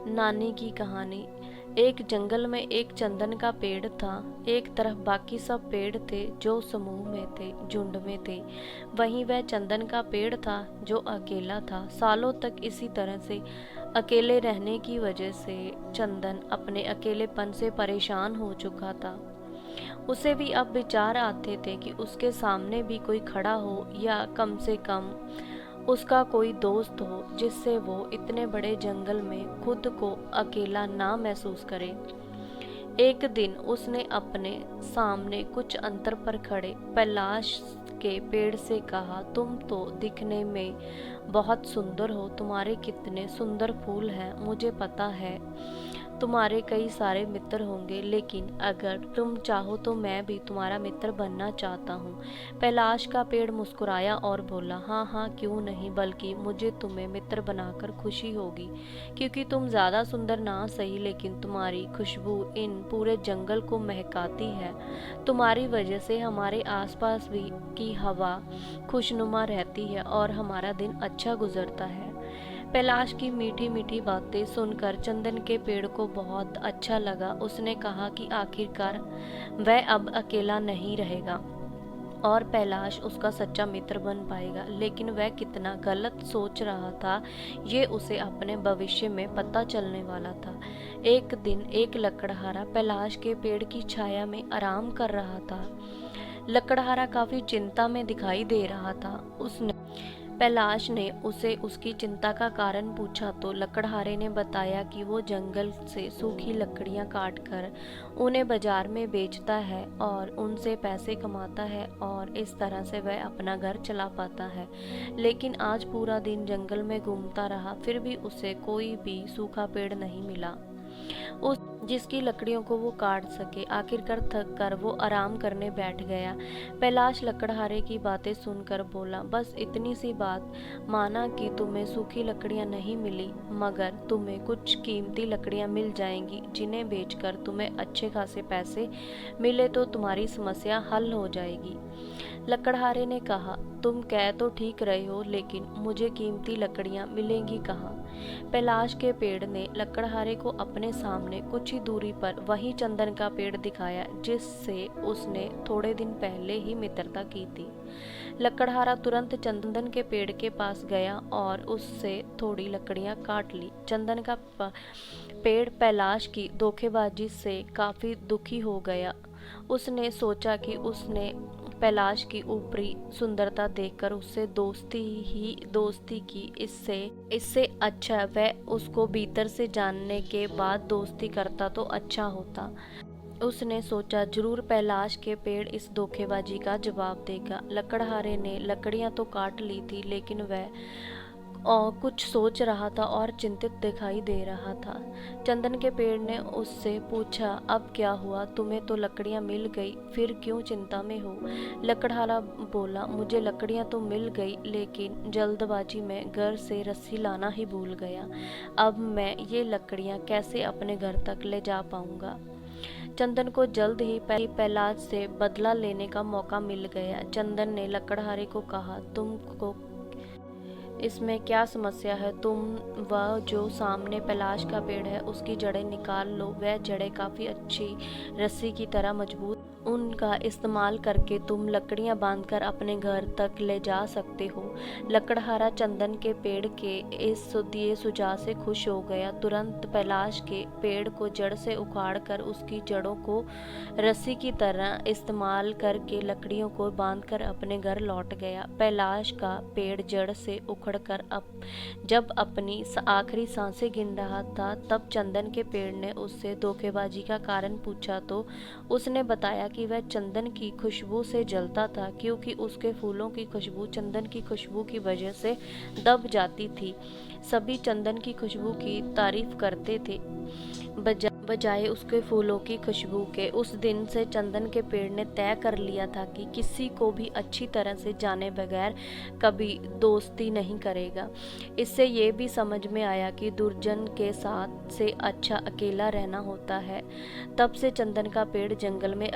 नानी की कहानी। एक जंगल में एक चंदन का पेड़ था। एक तरफ बाकी सब पेड़ थे जो समूह में थे, झुंड में थे। वहीं वह चंदन का पेड़ था जो अकेला था। सालों तक इसी तरह से अकेले रहने की वजह से चंदन अपने अकेलेपन से परेशान हो चुका था। उसे भी अब विचार आते थे कि उसके सामने भी कोई खड़ा हो, या कम से कम उसका कोई दोस्त हो जिससे वो इतने बड़े जंगल में खुद को अकेला ना महसूस करे। एक दिन उसने अपने सामने कुछ अंतर पर खड़े पलाश के पेड़ से कहा, तुम तो दिखने में बहुत सुंदर हो, तुम्हारे कितने सुंदर फूल हैं, मुझे पता है तुम्हारे कई सारे मित्र होंगे, लेकिन अगर तुम चाहो तो मैं भी तुम्हारा मित्र बनना चाहता हूँ। कैलाश का पेड़ मुस्कुराया और बोला, हाँ हाँ क्यों नहीं, बल्कि मुझे तुम्हें मित्र बनाकर खुशी होगी, क्योंकि तुम ज़्यादा सुंदर ना सही, लेकिन तुम्हारी खुशबू इन पूरे जंगल को महकाती है। तुम्हारी वजह से हमारे आसपास भी की हवा खुशनुमा रहती है और हमारा दिन अच्छा गुजरता है। कैलाश की मीठी मीठी बातें सुनकर चंदन के पेड़ को बहुत अच्छा लगा। उसने कहा कि आखिरकार वह अब अकेला नहीं रहेगा और कैलाश उसका सच्चा मित्र बन पाएगा। लेकिन वह कितना गलत सोच रहा था, ये उसे अपने भविष्य में पता चलने वाला था। एक दिन एक लकड़हारा कैलाश के पेड़ की छाया में आराम कर रहा था। लकड़हारा काफी चिंता में दिखाई दे रहा था। उसने कैलाश ने उसे उसकी चिंता का कारण पूछा तो लकड़हारे ने बताया कि वो जंगल से सूखी लकड़ियां काटकर उन्हें बाजार में बेचता है और उनसे पैसे कमाता है, और इस तरह से वह अपना घर चला पाता है। लेकिन आज पूरा दिन जंगल में घूमता रहा, फिर भी उसे कोई भी सूखा पेड़ नहीं मिला उस जिसकी लकड़ियों को वो काट सके। आखिरकार थक कर वो आराम करने बैठ गया। कैलाश लकड़हारे की बातें सुनकर बोला, बस इतनी सी बात, माना कि तुम्हें सूखी लकड़ियां नहीं मिली, मगर तुम्हें कुछ कीमती लकड़ियां मिल जाएंगी जिन्हें बेचकर तुम्हें अच्छे खासे पैसे मिले तो तुम्हारी समस्या हल हो जाएगी। लकड़हारे ने कहा, तुम कह तो ठीक रहे हो, लेकिन मुझे कीमती लकड़ियां मिलेंगी कहाँ? कैलाश के पेड़ ने लकड़हारे को अपने सामने कुछ ही दूरी पर वही चंदन का पेड़ दिखाया जिससे उसने थोड़े दिन पहले ही मित्रता की थी। लकड़हारा तुरंत चंदन के पेड़ के पास गया और उससे थोड़ी लकड़ियां काट ली। चंदन का पेड़ कैलाश की धोखेबाजी से काफी दुखी हो गया। उसने सोचा कि उसने कैलाश की ऊपरी सुंदरता देखकर उससे दोस्ती की, इससे अच्छा वह उसको भीतर से जानने के बाद दोस्ती करता तो अच्छा होता। उसने सोचा जरूर कैलाश के पेड़ इस धोखेबाजी का जवाब देगा। लकड़हारे ने लकड़ियां तो काट ली थी, लेकिन वह और कुछ सोच रहा था और चिंतित दिखाई दे रहा था। चंदन के पेड़ ने उससे पूछा, अब क्या हुआ, तुम्हें तो लकड़ियां मिल गई, फिर क्यों चिंता में हो? लकड़हारा बोला, मुझे लकड़ियां तो मिल गई, लेकिन जल्दबाजी में घर से रस्सी लाना ही भूल गया। अब मैं ये लकड़ियां कैसे अपने घर तक ले जा पाऊंगा? चंदन को जल्द ही कैलाश से बदला लेने का मौका मिल गया। चंदन ने लकड़हारे को कहा, तुमको इसमें क्या समस्या है? तुम वह जो सामने कैलाश का पेड़ है उसकी जड़ें निकाल लो। वह जड़ें काफ़ी अच्छी रस्सी की तरह मजबूत, उनका इस्तेमाल करके तुम लकड़ियां बांधकर अपने घर तक ले जा सकते हो। लकड़हारा चंदन के पेड़ के इस दिए सुझाव से खुश हो गया। तुरंत कैलाश के पेड़ को जड़ से उखाड़कर उसकी जड़ों को रस्सी की तरह इस्तेमाल करके लकड़ियों को बांधकर अपने घर लौट गया। कैलाश का पेड़ जड़ से उखड़कर जब अपनी आखिरी सांसें गिन रहा था, तब चंदन के पेड़ ने उससे धोखेबाजी का कारण पूछा तो उसने बताया कि वह चंदन की खुशबू से जलता था, क्योंकि उसके फूलों की खुशबू चंदन की खुशबू की वजह से दब जाती थी। सभी चंदन की खुशबू की तारीफ करते थे बजाय उसके फूलों की खुशबू के। उस दिन से चंदन के पेड़ ने तय कर लिया था कि किसी को भी अच्छी तरह से जाने बगैर कभी दोस्ती नहीं करेगा। इससे ये भी समझ में आया कि दुर्जन के साथ से अच्छा अकेला रहना होता है। तब से चंदन का पेड़ जंगल में